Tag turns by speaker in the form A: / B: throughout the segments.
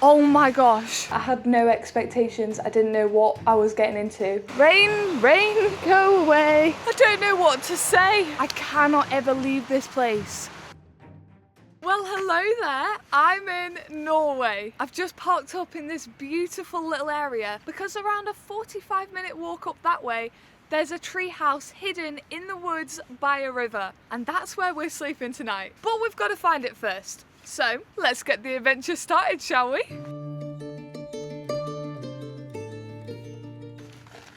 A: Oh my gosh, I had no expectations. I didn't know what I was getting into. Rain, rain, go away. I don't know what to say. I cannot ever leave this place. Well, hello there. I'm in Norway. I've just parked up in this beautiful little area because around a 45-minute walk up that way, there's a tree house hidden in the woods by a river, and that's where we're sleeping tonight. But we've got to find it first. So let's get the adventure started, shall we?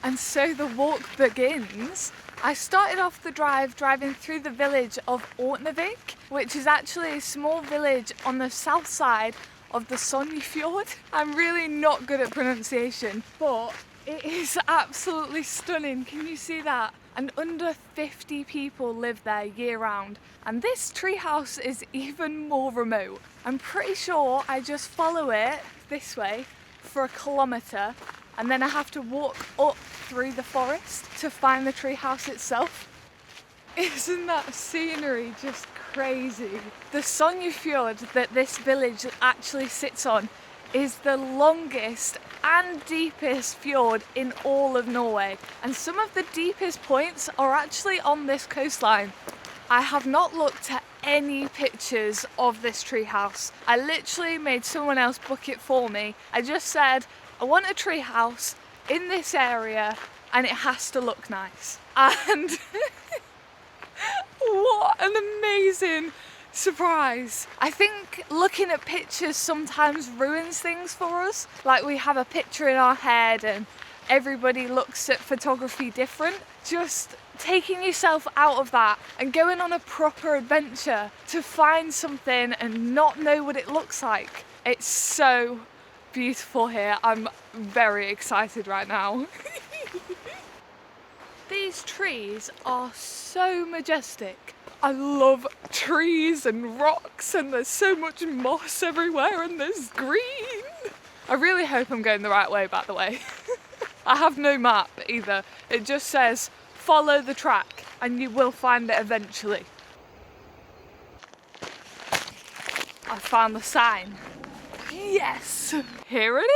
A: And so the walk begins. I started off the drive driving through the village of Ortnevik, which is actually a small village on the south side of the fjord. I'm really not good at pronunciation, but it is absolutely stunning. Can you see that? And under 50 people live there year round. And this treehouse is even more remote. I'm pretty sure I just follow it this way for a kilometre, and then I have to walk up through the forest to find the treehouse itself. Isn't that scenery just crazy? The fjord that this village actually sits on is the longest and deepest fjord in all of Norway, and some of the deepest points are actually on this coastline. I have not looked at any pictures of this treehouse. I literally made someone else book it for me. I just said, I want a treehouse in this area and it has to look nice. And what an amazing surprise. I think looking at pictures sometimes ruins things for us. Like, we have a picture in our head and everybody looks at photography different. Just taking yourself out of that and going on a proper adventure to find something and not know what it looks like. It's so beautiful here. I'm very excited right now. These trees are so majestic. I love trees and rocks, and there's so much moss everywhere and there's green. I really hope I'm going the right way, by the way. I have no map either. It just says follow the track and you will find it eventually. I found the sign. Yes! Here it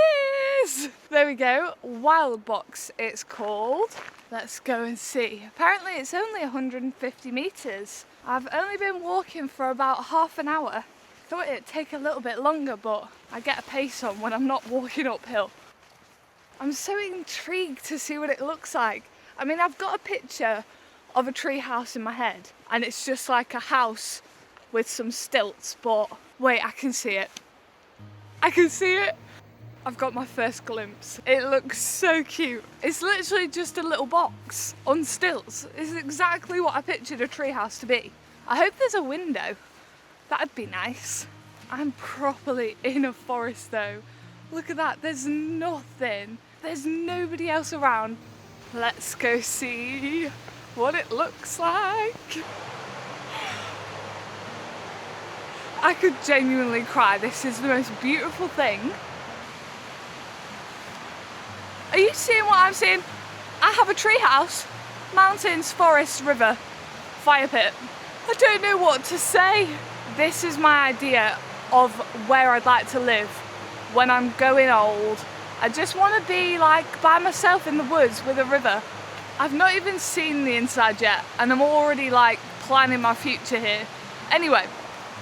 A: is! There we go. Wild Box it's called. Let's go and see. Apparently it's only 150 metres. I've only been walking for about half an hour. Thought it'd take a little bit longer, but I get a pace on when I'm not walking uphill. I'm so intrigued to see what it looks like. I mean, I've got a picture of a tree house in my head and it's just like a house with some stilts, but wait, I can see it. I can see it. I've got my first glimpse. It looks so cute. It's literally just a little box on stilts. It's exactly what I pictured a treehouse to be. I hope there's a window. That'd be nice. I'm properly in a forest though. Look at that, there's nothing. There's nobody else around. Let's go see what it looks like. I could genuinely cry. This is the most beautiful thing. Are you seeing what I'm seeing? I have a tree house, mountains, forest, river, fire pit. I don't know what to say. This is my idea of where I'd like to live when I'm going old. I just want to be like by myself in the woods with a river. I've not even seen the inside yet and I'm already like planning my future here. Anyway,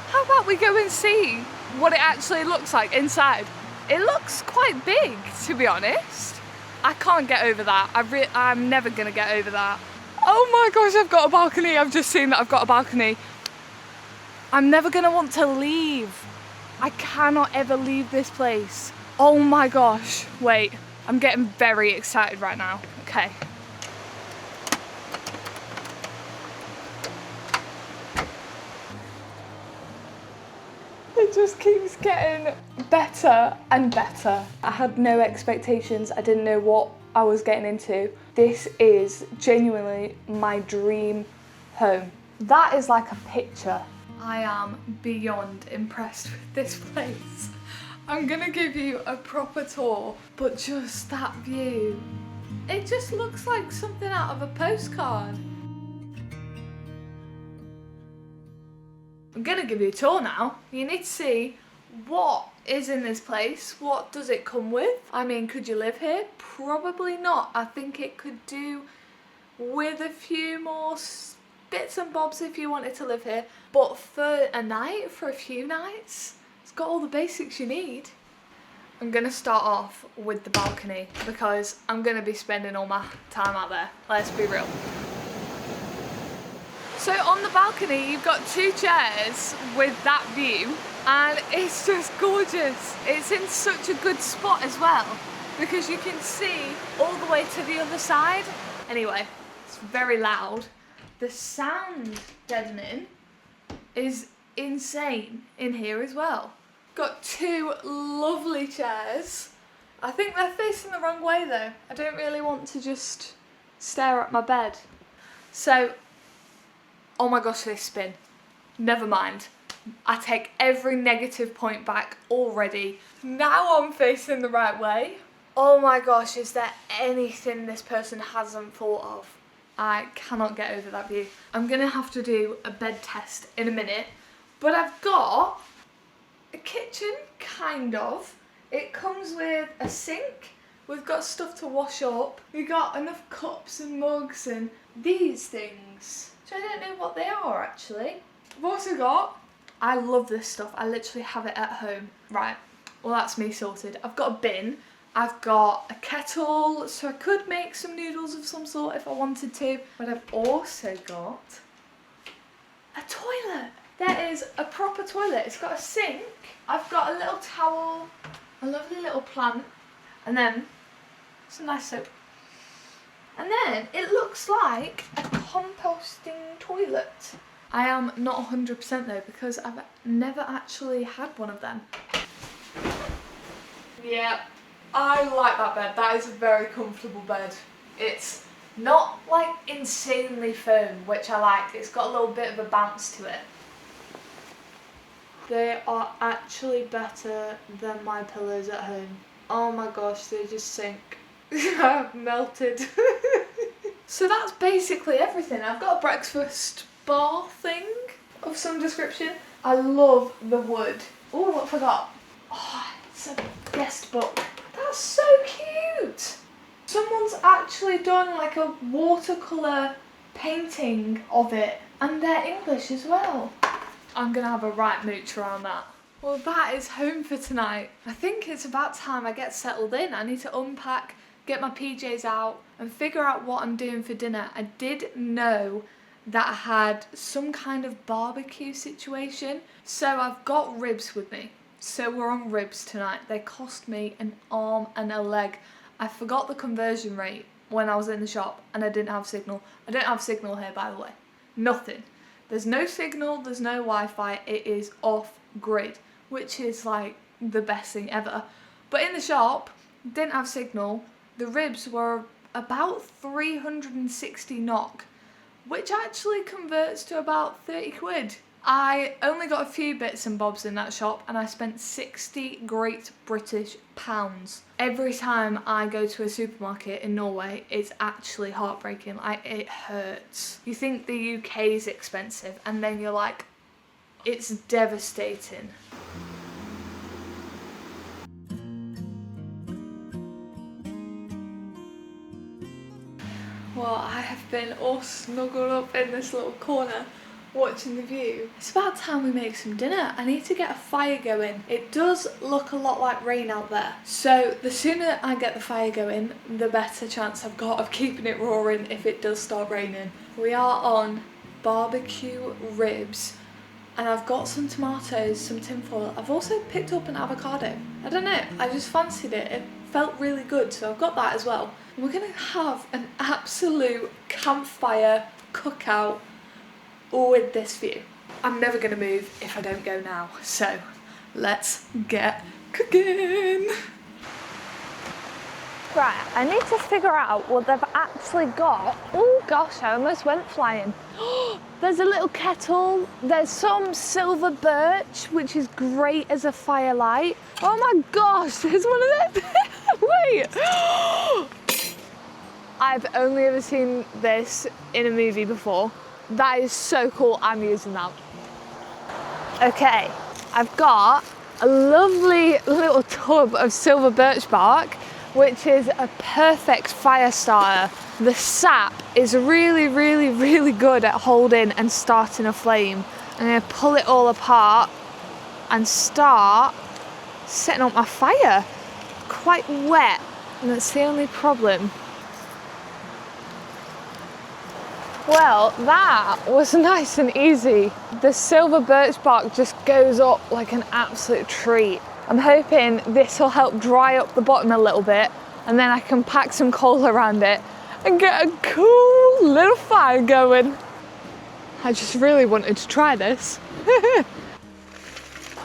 A: how about we go and see what it actually looks like inside? It looks quite big, to be honest. I can't get over that. I'm never gonna get over that. Oh my gosh, I've got a balcony. I've just seen that I've got a balcony. I'm never gonna want to leave. I cannot ever leave this place. Oh my gosh, wait, I'm getting very excited right now. Okay. It just keeps getting better and better. I had no expectations. I didn't know what I was getting into. This is genuinely my dream home. That is like a picture. I am beyond impressed with this place. I'm gonna give you a proper tour, but just that view. It just looks like something out of a postcard. I'm gonna give you a tour now. You need to see what is in this place? What does it come with? I mean, could you live here? Probably not. I think it could do with a few more bits and bobs if you wanted to live here. But for a night, for a few nights, it's got all the basics you need. I'm gonna start off with the balcony because I'm gonna be spending all my time out there. Let's be real. So on the balcony, you've got 2 chairs with that view, and it's just gorgeous. It's in such a good spot as well because you can see all the way to the other side. Anyway, it's very loud. The sound deadening is insane in here as well. Got 2 lovely chairs. I think they're facing the wrong way though. I don't really want to just stare at my bed. So, oh my gosh, they spin. Never mind. I take every negative point back already. Now I'm facing the right way. Oh my gosh, is there anything this person hasn't thought of? I cannot get over that view. I'm gonna have to do a bed test in a minute, but I've got a kitchen, kind of. It comes with a sink. We've got stuff to wash up. We've got enough cups and mugs and these things, which I don't know what they are actually. I've also got, I love this stuff. I literally have it at home. Right, well that's me sorted. I've got a bin. I've got a kettle, so I could make some noodles of some sort if I wanted to. But I've also got a toilet. There is a proper toilet. It's got a sink. I've got a little towel, a lovely little plant, and then some nice soap. And then it looks like a composting toilet. I am not 100% though because I've never actually had one of them. Yeah, I like that bed. That is a very comfortable bed. It's not like insanely firm, which I like. It's got a little bit of a bounce to it. They are actually better than my pillows at home. Oh my gosh, they just sink. I've melted. So that's basically everything. I've got a breakfast bar thing of some description. I love the wood. Oh, I forgot. Oh, it's a guest book. That's so cute. Someone's actually done like a watercolour painting of it, and they're English as well. I'm gonna have a right mooch around that. Well, that is home for tonight. I think it's about time I get settled in. I need to unpack, get my PJs out, and figure out what I'm doing for dinner. I did know that I had some kind of barbecue situation, so I've got ribs with me. So we're on ribs tonight. They cost me an arm and a leg. I forgot the conversion rate when I was in the shop and I didn't have signal. I don't have signal here, by the way. Nothing. There's no signal, there's no Wi-Fi, it is off grid, which is like the best thing ever. But in the shop, didn't have signal. The ribs were about 360 NOK, which actually converts to about 30 quid. I only got a few bits and bobs in that shop and I spent 60 Great British pounds. Every time I go to a supermarket in Norway, it's actually heartbreaking. Like, it hurts. You think the UK is expensive and then you're like, it's devastating. Well, I have been all snuggled up in this little corner watching the view. It's about time we make some dinner. I need to get a fire going. It does look a lot like rain out there. So the sooner I get the fire going, the better chance I've got of keeping it roaring if it does start raining. We are on barbecue ribs and I've got some tomatoes, some tinfoil. I've also picked up an avocado. I don't know, I just fancied it. It felt really good, so I've got that as well. And we're gonna have an absolute campfire cookout with this view. I'm never gonna move if I don't go now, so let's get cooking. Right, I need to figure out what they've actually got. Oh gosh, I almost went flying. There's a little kettle, there's some silver birch, which is great as a firelight. Oh my gosh, there's one of them. Wait. I've only ever seen this in a movie before. That is so cool, I'm using that. Okay, I've got a lovely little tub of silver birch bark, which is a perfect fire starter. The sap is really, really, really good at holding and starting a flame. I'm going to pull it all apart and start setting up my fire. Quite wet, and that's the only problem. Well, that was nice and easy. The silver birch bark just goes up like an absolute treat. I'm hoping this will help dry up the bottom a little bit, and then I can pack some coal around it and get a cool little fire going. I just really wanted to try this.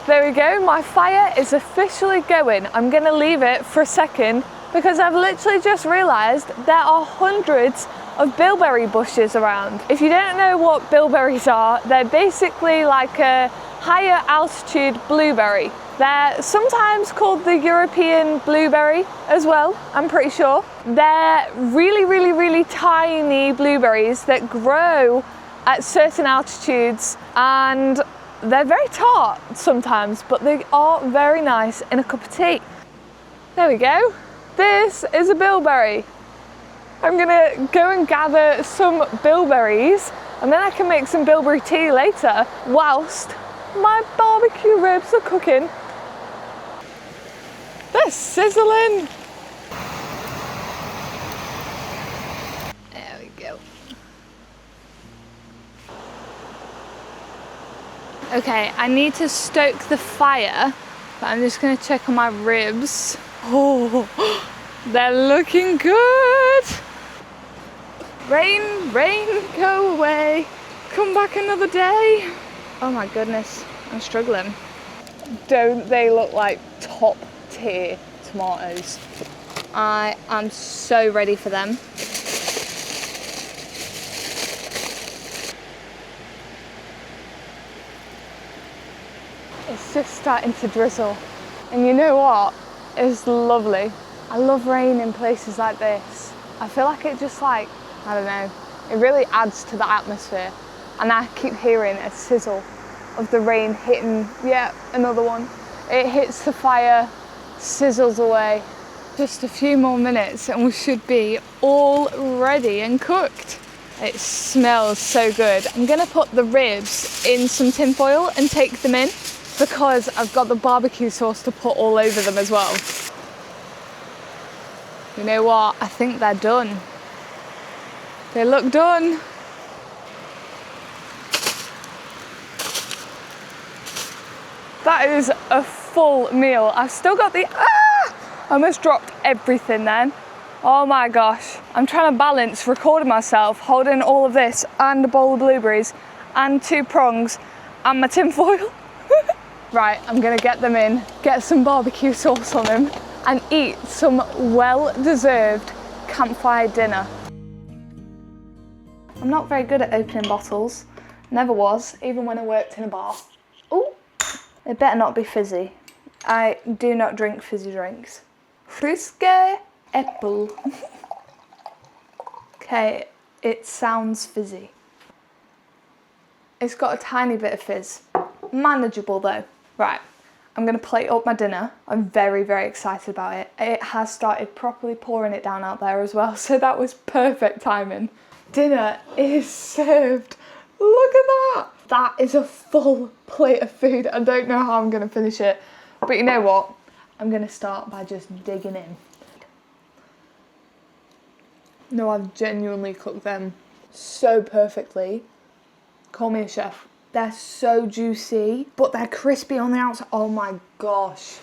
A: There we go, my fire is officially going. I'm gonna leave it for a second because I've literally just realized there are hundreds of bilberry bushes around. If you don't know what bilberries are, they're basically like a higher altitude blueberry. They're sometimes called the European blueberry as well, I'm pretty sure. They're really, really, really tiny blueberries that grow at certain altitudes, and they're very tart sometimes, but they are very nice in a cup of tea. There we go. This is a bilberry. I'm gonna go and gather some bilberries, and then I can make some bilberry tea later whilst my barbecue ribs are cooking. They're sizzling. There we go. Okay, I need to stoke the fire, but I'm just gonna check on my ribs. Oh, they're looking good. Rain, rain, go away. Come back another day. Oh my goodness, I'm struggling. Don't they look like top tier tomatoes? I am so ready for them. It's just starting to drizzle. And you know what? It's lovely. I love rain in places like this. I feel like it just like, I don't know, it really adds to the atmosphere. And I keep hearing a sizzle of the rain hitting, yeah, another one. It hits the fire, sizzles away. Just a few more minutes and we should be all ready and cooked. It smells so good. I'm gonna put the ribs in some tin foil and take them in because I've got the barbecue sauce to put all over them as well. You know what? I think they're done. They look done. That is a full meal. I've still got the, I almost dropped everything then. Oh my gosh. I'm trying to balance recording myself, holding all of this and a bowl of blueberries and 2 prongs and my tin foil. Right, I'm gonna get them in, get some barbecue sauce on them and eat some well-deserved campfire dinner. I'm not very good at opening bottles. Never was, even when I worked in a bar. Ooh, they better not be fizzy. I do not drink fizzy drinks. Frisky apple. Okay, it sounds fizzy. It's got a tiny bit of fizz. Manageable though. Right, I'm gonna plate up my dinner. I'm very, very excited about it. It has started properly pouring it down out there as well, so that was perfect timing. Dinner is served. Look at that. That is a full plate of food. I don't know how I'm gonna finish it, but you know what? I'm gonna start by just digging in. No, I've genuinely cooked them so perfectly. Call me a chef. They're so juicy, but they're crispy on the outside. Oh my gosh.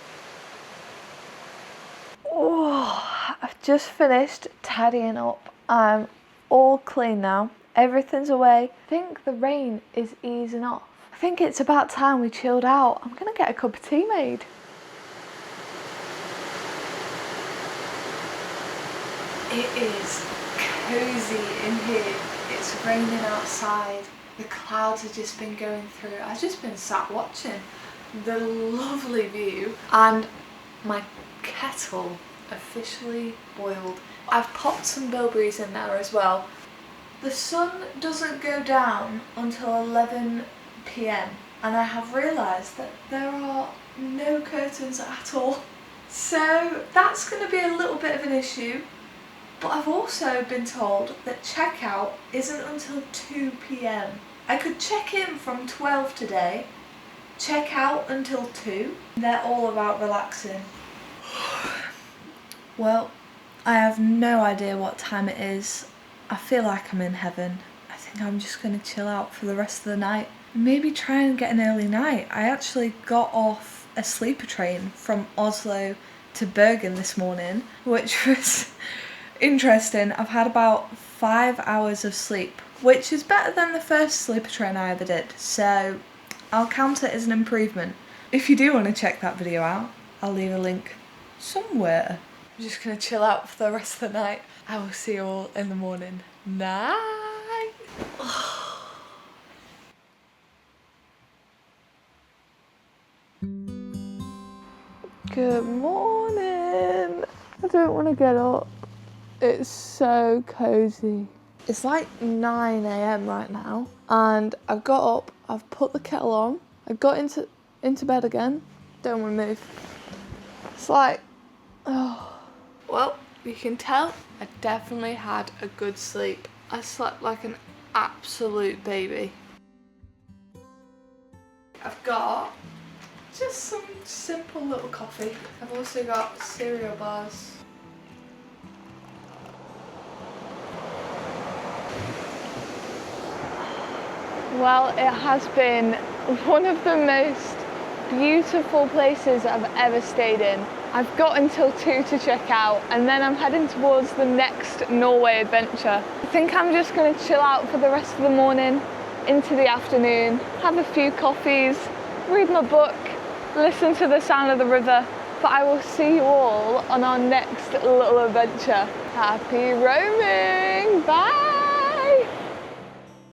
A: Oh, I've just finished tidying up. I'm all clean now. Everything's away. I think the rain is easing off. I think it's about time we chilled out. I'm gonna get a cup of tea made. It is cozy in here. It's raining outside. The clouds have just been going through. I've just been sat watching the lovely view, and my kettle officially boiled. I've popped some bilberries in there as well. The sun doesn't go down until 11 PM and I have realised that there are no curtains at all. So that's going to be a little bit of an issue. But I've also been told that checkout isn't until 2 p.m. I could check in from 12 today, check out until 2. They're all about relaxing. Well, I have no idea what time it is. I feel like I'm in heaven. I think I'm just going to chill out for the rest of the night. Maybe try and get an early night. I actually got off a sleeper train from Oslo to Bergen this morning, which was interesting. I've had about 5 hours of sleep, which is better than the first sleeper train I ever did, so I'll count it as an improvement. If you do want to check that video out, I'll leave a link somewhere. I'm just going to chill out for the rest of the night. I will see you all in the morning. Night! Good morning! I don't want to get up. It's so cozy. It's like 9 a.m. right now, and I've got up, I've put the kettle on, I got into bed again, don't want to move. It's like, oh. Well, you can tell I definitely had a good sleep. I slept like an absolute baby. I've got just some simple little coffee. I've also got cereal bars. Well, it has been one of the most beautiful places I've ever stayed in. I've got until 2 to check out, and then I'm heading towards the next Norway adventure. I think I'm just going to chill out for the rest of the morning, into the afternoon, have a few coffees, read my book, listen to the sound of the river. But I will see you all on our next little adventure. Happy roaming! Bye!